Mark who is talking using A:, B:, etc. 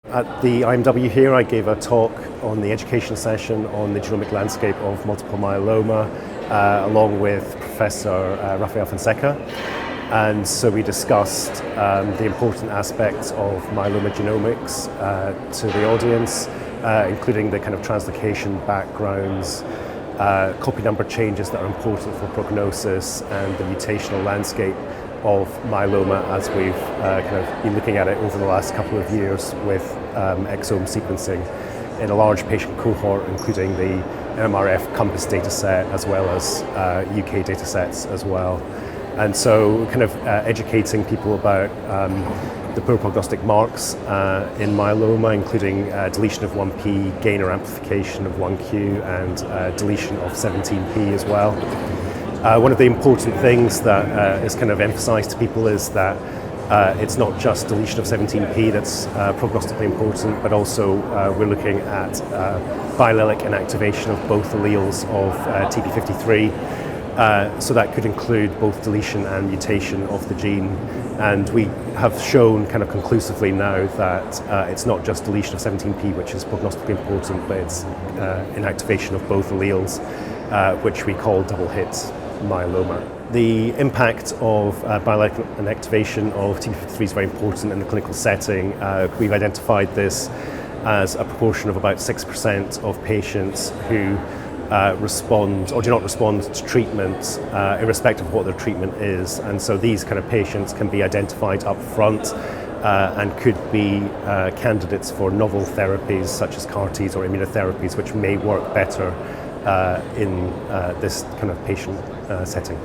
A: At the IMW here, I gave a talk on the education session on the genomic landscape of multiple myeloma, along with Professor Rafael Fonseca. And so we discussed the important aspects of myeloma genomics to the audience, including the kind of translocation backgrounds, copy number changes that are important for prognosis, and the mutational landscape of myeloma as we've kind of been looking at it over the last couple of years with exome sequencing in a large patient cohort, including the MRF Compass dataset as well as UK datasets as well. And so kind of educating people about the poor prognostic marks in myeloma, including deletion of 1p, gain or amplification of 1q, and deletion of 17p as well. One of the important things that is kind of emphasized to people is that it's not just deletion of 17p that's prognostically important, but also we're looking at biallelic inactivation of both alleles of TP53. So that could include both deletion and mutation of the gene. And we have shown kind of conclusively now that it's not just deletion of 17p which is prognostically important, but it's inactivation of both alleles, which we call double hit myeloma. The impact of biallelic inactivation of TP53 is very important in the clinical setting. We've identified this as a proportion of about 6% of patients who respond or do not respond to treatment, irrespective of what their treatment is. And so these kind of patients can be identified up front and could be candidates for novel therapies such as CAR-Ts or immunotherapies, which may work better in this kind of patient setting.